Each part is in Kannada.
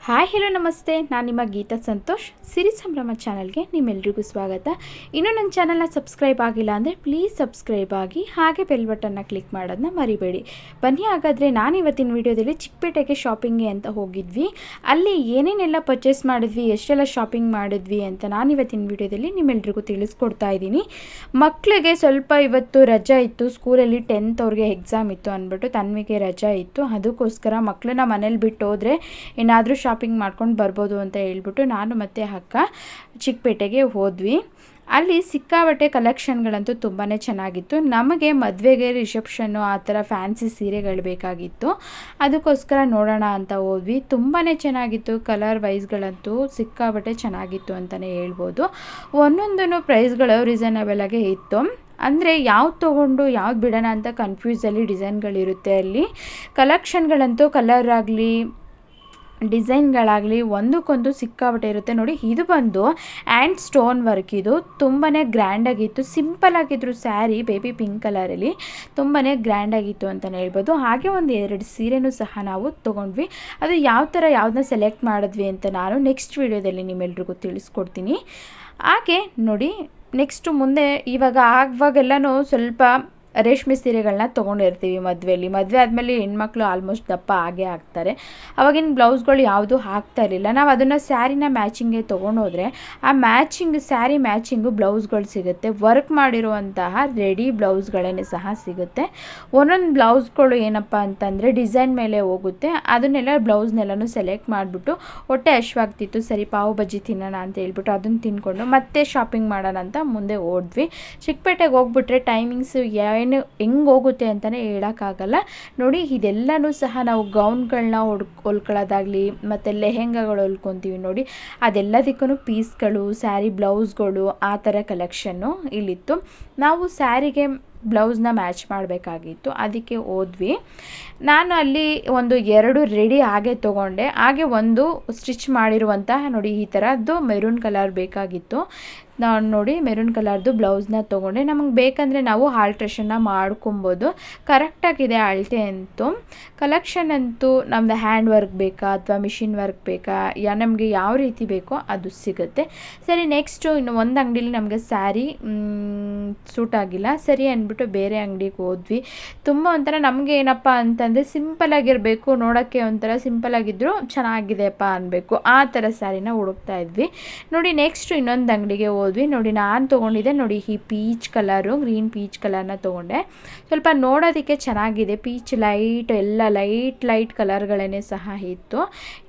ಹಾಯ್ ಹಲೋ ನಮಸ್ತೆ, ನಾನು ನಿಮ್ಮ ಗೀತಾ ಸಂತೋಷ್. ಸಿರಿ ಸಂಭ್ರಮ ಚಾನಲ್ಗೆ ನಿಮ್ಮೆಲ್ಲರಿಗೂ ಸ್ವಾಗತ. ಇನ್ನೂ ನನ್ನ ಚಾನಲ್ನ ಸಬ್ಸ್ಕ್ರೈಬ್ ಆಗಿಲ್ಲ ಅಂದರೆ ಪ್ಲೀಸ್ ಸಬ್ಸ್ಕ್ರೈಬ್ ಆಗಿ, ಹಾಗೆ ಬೆಲ್ ಬಟನ್ನ ಕ್ಲಿಕ್ ಮಾಡೋದನ್ನ ಮರಿಬೇಡಿ. ಬನ್ನಿ ಹಾಗಾದರೆ ನಾನು ಇವತ್ತಿನ ವಿಡಿಯೋದಲ್ಲಿ ಚಿಕ್ಕಪೇಟೆಗೆ ಶಾಪಿಂಗ್ಗೆ ಅಂತ ಹೋಗಿದ್ವಿ. ಅಲ್ಲಿ ಏನೇನೆಲ್ಲ ಪರ್ಚೇಸ್ ಮಾಡಿದ್ವಿ, ಎಷ್ಟೆಲ್ಲ ಶಾಪಿಂಗ್ ಮಾಡಿದ್ವಿ ಅಂತ ನಾನು ಇವತ್ತಿನ ವಿಡಿಯೋದಲ್ಲಿ ನಿಮ್ಮೆಲ್ಲರಿಗೂ ತಿಳಿಸ್ಕೊಡ್ತಾ ಇದ್ದೀನಿ. ಮಕ್ಕಳಿಗೆ ಸ್ವಲ್ಪ ಇವತ್ತು ರಜಾ ಇತ್ತು, ಸ್ಕೂಲಲ್ಲಿ 10th ಅವ್ರಿಗೆ ಎಕ್ಸಾಮ್ ಇತ್ತು ಅಂದ್ಬಿಟ್ಟು ತನ್ವಿಗೆ ರಜಾ ಇತ್ತು. ಅದಕ್ಕೋಸ್ಕರ ಮಕ್ಕಳನ್ನ ಮನೇಲಿ ಬಿಟ್ಟು ಹೋದರೆ ಏನಾದರೂ ಶಾಪಿಂಗ್ ಮಾಡ್ಕೊಂಡು ಬರ್ಬೋದು ಅಂತ ಹೇಳ್ಬಿಟ್ಟು ನಾನು ಮತ್ತು ಅಕ್ಕ ಚಿಕ್ಕಪೇಟೆಗೆ ಹೋದ್ವಿ. ಅಲ್ಲಿ ಸಿಕ್ಕಾಬಟ್ಟೆ ಕಲೆಕ್ಷನ್ಗಳಂತೂ ತುಂಬಾ ಚೆನ್ನಾಗಿತ್ತು. ನಮಗೆ ಮದುವೆಗೆ ರಿಸೆಪ್ಷನ್ನು ಆ ಥರ ಫ್ಯಾನ್ಸಿ ಸೀರೆಗಳು ಬೇಕಾಗಿತ್ತು. ಅದಕ್ಕೋಸ್ಕರ ನೋಡೋಣ ಅಂತ ಹೋದ್ವಿ. ತುಂಬಾ ಚೆನ್ನಾಗಿತ್ತು. ಕಲರ್ ವೈಸ್ಗಳಂತೂ ಸಿಕ್ಕಾಬಟ್ಟೆ ಚೆನ್ನಾಗಿತ್ತು ಅಂತಲೇ ಹೇಳ್ಬೋದು. ಒಂದೊಂದೂ ಪ್ರೈಸ್ಗಳು ರೀಸನಬಲ್ ಆಗೇ ಇತ್ತು. ಅಂದರೆ ಯಾವ್ದು ತೊಗೊಂಡು ಯಾವ್ದು ಬಿಡೋಣ ಅಂತ ಕನ್ಫ್ಯೂಸಲ್ಲಿ ಡಿಸೈನ್ಗಳಿರುತ್ತೆ. ಅಲ್ಲಿ ಕಲೆಕ್ಷನ್ಗಳಂತೂ ಕಲರ್ ಆಗಲಿ ಡಿಸೈನ್ಗಳಾಗಲಿ ಒಂದಕ್ಕೊಂದು ಸಿಕ್ಕಾಬಟ್ಟೆ ಇರುತ್ತೆ. ನೋಡಿ, ಇದು ಬಂದು ಆ್ಯಂಡ್ ಸ್ಟೋನ್ ವರ್ಕ್. ಇದು ತುಂಬಾ ಗ್ರ್ಯಾಂಡಾಗಿತ್ತು. ಸಿಂಪಲ್ಲಾಗಿದ್ರು ಸ್ಯಾರಿ, ಬೇಬಿ ಪಿಂಕ್ ಕಲರಲ್ಲಿ ತುಂಬಾ ಗ್ರ್ಯಾಂಡಾಗಿತ್ತು ಅಂತಲೇ ಹೇಳ್ಬೋದು. ಹಾಗೆ ಒಂದು 2 ಸೀರೆನೂ ಸಹ ನಾವು ತೊಗೊಂಡ್ವಿ. ಅದು ಯಾವ ಥರ ಯಾವುದನ್ನ ಸೆಲೆಕ್ಟ್ ಮಾಡಿದ್ವಿ ಅಂತ ನಾನು ನೆಕ್ಸ್ಟ್ ವೀಡಿಯೋದಲ್ಲಿ ನಿಮ್ಮೆಲ್ರಿಗೂ ತಿಳಿಸ್ಕೊಡ್ತೀನಿ. ಹಾಗೆ ನೋಡಿ, ನೆಕ್ಸ್ಟು ಮುಂದೆ ಆವಾಗೆಲ್ಲನೂ ಸ್ವಲ್ಪ ರೇಷ್ಮೆ ಸೀರೆಗಳನ್ನ ತೊಗೊಂಡಿರ್ತೀವಿ ಮದುವೆ ಆದಮೇಲೆ ಹೆಣ್ಮಕ್ಳು ಆಲ್ಮೋಸ್ಟ್ ದಪ್ಪ ಆಗೇ ಆಗ್ತಾರೆ. ಅವಾಗಿನ ಬ್ಲೌಸ್ಗಳು ಯಾವುದೂ ಹಾಕ್ತಾ ಇರಲಿಲ್ಲ. ನಾವು ಅದನ್ನು ಸ್ಯಾರಿನ ಮ್ಯಾಚಿಂಗ್ಗೆ ತೊಗೊಂಡೋದ್ರೆ ಆ ಸ್ಯಾರಿ ಮ್ಯಾಚಿಂಗು ಬ್ಲೌಸ್ಗಳು ಸಿಗುತ್ತೆ. ವರ್ಕ್ ಮಾಡಿರುವಂತಹ ರೆಡಿ ಬ್ಲೌಸ್ಗಳೇ ಸಹ ಸಿಗುತ್ತೆ. ಒಂದೊಂದು ಬ್ಲೌಸ್ಗಳು ಏನಪ್ಪ ಅಂತಂದರೆ ಡಿಸೈನ್ ಮೇಲೆ ಹೋಗುತ್ತೆ. ಅದನ್ನೆಲ್ಲ ಬ್ಲೌಸ್ನೆಲ್ಲನೂ ಸೆಲೆಕ್ಟ್ ಮಾಡಿಬಿಟ್ಟು ಹೊಟ್ಟೆ ಹಶ್ವಾಗ್ತಿತ್ತು, ಸರಿ ಪಾವು ಬಜ್ಜಿ ತಿನ್ನೋಣ ಅಂತ ಹೇಳ್ಬಿಟ್ಟು ಅದನ್ನು ತಿಂದ್ಕೊಂಡು ಮತ್ತೆ ಶಾಪಿಂಗ್ ಮಾಡೋಣ ಅಂತ ಮುಂದೆ ಓಡಿದ್ವಿ. ಚಿಕ್ಕಪೇಟೆಗೆ ಹೋಗ್ಬಿಟ್ರೆ ಟೈಮಿಂಗ್ಸು ಹೆಂಗೆ ಹೋಗುತ್ತೆ ಅಂತಲೇ ಹೇಳೋಕ್ಕಾಗಲ್ಲ. ನೋಡಿ, ಇದೆಲ್ಲನೂ ಸಹ ನಾವು ಗೌನ್ಗಳನ್ನ ಹೊಲ್ಕೊಳ್ಳೋದಾಗಲಿ ಮತ್ತು ಲೆಹೆಂಗಾಗಳು ಹೊಲ್ಕೊತೀವಿ ನೋಡಿ, ಅದೆಲ್ಲದಕ್ಕೂ ಪೀಸ್ಗಳು, ಸ್ಯಾರಿ ಬ್ಲೌಸ್ಗಳು ಆ ಥರ ಕಲೆಕ್ಷನ್ನು ಇಲ್ಲಿತ್ತು. ನಾವು ಸ್ಯಾರಿಗೆ ಬ್ಲೌಸ್ನ ಮ್ಯಾಚ್ ಮಾಡಬೇಕಾಗಿತ್ತು, ಅದಕ್ಕೆ ಹೋದ್ವಿ. ನಾನು ಅಲ್ಲಿ ಒಂದು 2 ರೆಡಿ ಹಾಗೆ ತೊಗೊಂಡೆ. ಹಾಗೆ ಒಂದು ಸ್ಟಿಚ್ ಮಾಡಿರುವಂತಹ ನೋಡಿ ಈ ಥರದ್ದು ಮೆರೂನ್ ಕಲರ್ ಬೇಕಾಗಿತ್ತು. ನಾನು ನೋಡಿ ಮೆರೂನ್ ಕಲರ್ದು ಬ್ಲೌಸ್ನ ತೊಗೊಂಡೆ. ನಮಗೆ ಬೇಕಂದರೆ ನಾವು ಆಲ್ಟ್ರೇಷನ್ನ ಮಾಡ್ಕೊಬೋದು. ಕರೆಕ್ಟಾಗಿದೆ ಅಳತೆ ಅಂತೂ. ಕಲೆಕ್ಷನ್ ಅಂತೂ ನಮ್ಮದು ಹ್ಯಾಂಡ್ ವರ್ಕ್ ಬೇಕಾ ಅಥವಾ ಮಿಷಿನ್ ವರ್ಕ್ ಬೇಕಾ, ನಮಗೆ ಯಾವ ರೀತಿ ಬೇಕೋ ಅದು ಸಿಗುತ್ತೆ. ಸರಿ, ನೆಕ್ಸ್ಟು ಇನ್ನು ಒಂದು ಅಂಗಡಿಲಿ ನಮಗೆ ಸ್ಯಾರಿ ಸೂಟ್ ಆಗಿಲ್ಲ. ಸರಿ ಅಂದ್ಬಿಟ್ಟು ಬೇರೆ ಅಂಗಡಿಗೆ ಹೋದ್ವಿ. ತುಂಬ ಒಂಥರ ನಮಗೆ ಏನಪ್ಪ ಅಂತಂದರೆ ಸಿಂಪಲ್ಲಾಗಿರಬೇಕು, ನೋಡೋಕ್ಕೆ ಒಂಥರ ಸಿಂಪಲ್ಲಾಗಿದ್ದರೂ ಚೆನ್ನಾಗಿದೆಯಪ್ಪ ಅನ್ನಬೇಕು, ಆ ಥರ ಸ್ಯಾರಿನ ಹುಡುಕ್ತಾ ಇದ್ವಿ. ನೋಡಿ, ನೆಕ್ಸ್ಟು ಇನ್ನೊಂದು ಅಂಗಡಿಗೆ ಹೋದ್ವಿ. ನೋಡಿ, ನಾನು ತೊಗೊಂಡಿದ್ದೆ ನೋಡಿ ಈ ಪೀಚ್ ಕಲರು, ಗ್ರೀನ್ ಪೀಚ್ ಕಲರ್ನ ತೊಗೊಂಡೆ. ಸ್ವಲ್ಪ ನೋಡೋದಕ್ಕೆ ಚೆನ್ನಾಗಿದೆ. ಪೀಚ್ ಎಲ್ಲ ಲೈಟ್ ಕಲರ್ಗಳೇ ಸಹ ಇತ್ತು.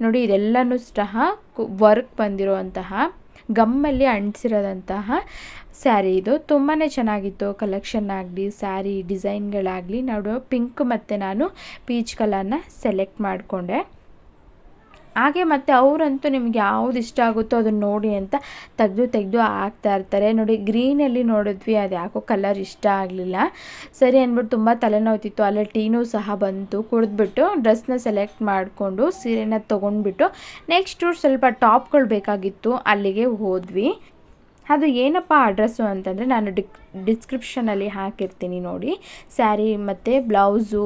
ನೋಡಿ, ಇದೆಲ್ಲನೂ ಸಹ ವರ್ಕ್ ಬಂದಿರುವಂತಹ ಗಮ್ಮಲ್ಲಿ ಅಂಟಿಸಿರೋದಂತಹ ಸ್ಯಾರಿ. ಇದು ತುಂಬಾ ಚೆನ್ನಾಗಿತ್ತು. ಕಲೆಕ್ಷನ್ ಆಗಲಿ ಸ್ಯಾರಿ ಡಿಸೈನ್ಗಳಾಗಲಿ ನೋಡು, ಪಿಂಕ್ ಮತ್ತು ನಾನು ಪೀಚ್ ಕಲರ್ನ ಸೆಲೆಕ್ಟ್ ಮಾಡಿಕೊಂಡೆ. ಹಾಗೆ ಮತ್ತು ಅವರಂತೂ ನಿಮ್ಗೆ ಯಾವುದು ಇಷ್ಟ ಆಗುತ್ತೋ ಅದನ್ನು ನೋಡಿ ಅಂತ ತೆಗೆದು ಹಾಕ್ತಾ ಇರ್ತಾರೆ. ನೋಡಿ, ಗ್ರೀನಲ್ಲಿ ನೋಡಿದ್ವಿ, ಅದು ಯಾಕೋ ಕಲರ್ ಇಷ್ಟ ಆಗಲಿಲ್ಲ. ಸರಿ ಅಂದ್ಬಿಟ್ಟು ತುಂಬ ತಲೆನೋಯ್ತಿತ್ತು. ಅಲ್ಲೇ ಟೀನೂ ಸಹ ಬಂತು. ಕುಡಿದ್ಬಿಟ್ಟು ಡ್ರೆಸ್ನ ಸೆಲೆಕ್ಟ್ ಮಾಡಿಕೊಂಡು ಸೀರೆನ ತೊಗೊಂಡ್ಬಿಟ್ಟು ನೆಕ್ಸ್ಟು ಸ್ವಲ್ಪ ಟಾಪ್ಗಳು ಬೇಕಾಗಿತ್ತು, ಅಲ್ಲಿಗೆ ಹೋದ್ವಿ. ಅದು ಏನಪ್ಪ ಅಡ್ರೆಸ್ಸು ಅಂತಂದರೆ ನಾನು ಡಿಸ್ಕ್ರಿಪ್ಷನಲ್ಲಿ ಹಾಕಿರ್ತೀನಿ ನೋಡಿ. ಸ್ಯಾರಿ ಮತ್ತು ಬ್ಲೌಸು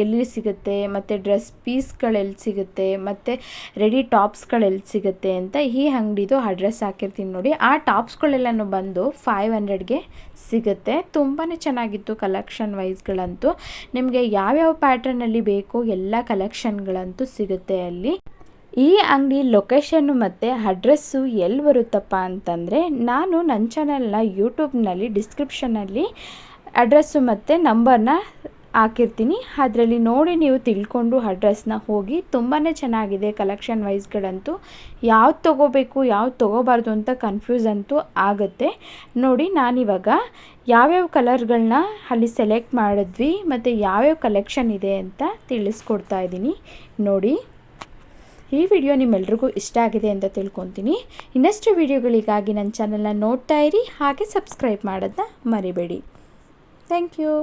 ಎಲ್ಲಿ ಸಿಗುತ್ತೆ ಮತ್ತು ಡ್ರೆಸ್ ಪೀಸ್ಗಳೆಲ್ಲಿ ಸಿಗುತ್ತೆ ಮತ್ತು ರೆಡಿ ಟಾಪ್ಸ್ಗಳೆಲ್ಲಿ ಸಿಗುತ್ತೆ ಅಂತ ಈ ಅಂಗಡಿದು ಅಡ್ರೆಸ್ ಹಾಕಿರ್ತೀನಿ ನೋಡಿ. ಆ ಟಾಪ್ಸ್ಗಳೆಲ್ಲನೂ ಬಂದು 500ಗೆ ಸಿಗುತ್ತೆ. ತುಂಬಾ ಚೆನ್ನಾಗಿತ್ತು ಕಲೆಕ್ಷನ್ ವೈಸ್ಗಳಂತೂ. ನಿಮಗೆ ಯಾವ್ಯಾವ ಪ್ಯಾಟ್ರನಲ್ಲಿ ಬೇಕೋ ಎಲ್ಲ ಕಲೆಕ್ಷನ್ಗಳಂತೂ ಸಿಗುತ್ತೆ ಅಲ್ಲಿ. ಈ ಅಂಗಡಿ ಲೊಕೇಶನ್ನು ಮತ್ತು ಅಡ್ರೆಸ್ಸು ಎಲ್ಲಿ ಬರುತ್ತಪ್ಪ ಅಂತಂದರೆ ನಾನು ನನ್ನ ಚಾನಲ್ನ ಯೂಟ್ಯೂಬ್ನಲ್ಲಿ ಡಿಸ್ಕ್ರಿಪ್ಷನಲ್ಲಿ ಅಡ್ರೆಸ್ಸು ಮತ್ತು ನಂಬರ್ನ ಹಾಕಿರ್ತೀನಿ. ಅದರಲ್ಲಿ ನೋಡಿ ನೀವು ತಿಳ್ಕೊಂಡು ಅಡ್ರೆಸ್ನ ಹೋಗಿ. ತುಂಬಾ ಚೆನ್ನಾಗಿದೆ ಕಲೆಕ್ಷನ್ ವೈಸ್ಗಳಂತೂ. ಯಾವ್ದು ತೊಗೋಬೇಕು ಯಾವ್ದು ತೊಗೋಬಾರ್ದು ಅಂತ ಕನ್ಫ್ಯೂಸ್ ಅಂತೂ ಆಗುತ್ತೆ. ನೋಡಿ, ನಾನಿವಾಗ ಯಾವ್ಯಾವ ಕಲರ್ಗಳನ್ನ ಅಲ್ಲಿ ಸೆಲೆಕ್ಟ್ ಮಾಡಿದ್ವಿ ಮತ್ತು ಯಾವ್ಯಾವ ಕಲೆಕ್ಷನ್ ಇದೆ ಅಂತ ತಿಳಿಸ್ಕೊಡ್ತಾ ಇದ್ದೀನಿ ನೋಡಿ. ಈ ವಿಡಿಯೋ ನಿಮ್ಮೆಲ್ರಿಗೂ ಇಷ್ಟ ಆಗಿದೆ ಅಂತ ತಿಳ್ಕೊತೀನಿ. ಇನ್ನಷ್ಟು ವಿಡಿಯೋಗಳಿಗಾಗಿ ನನ್ನ ಚಾನಲ್ನ ನೋಡ್ತಾ ಇರಿ, ಹಾಗೆ ಸಬ್ಸ್ಕ್ರೈಬ್ ಮಾಡೋದನ್ನ ಮರಿಬೇಡಿ. Thank you.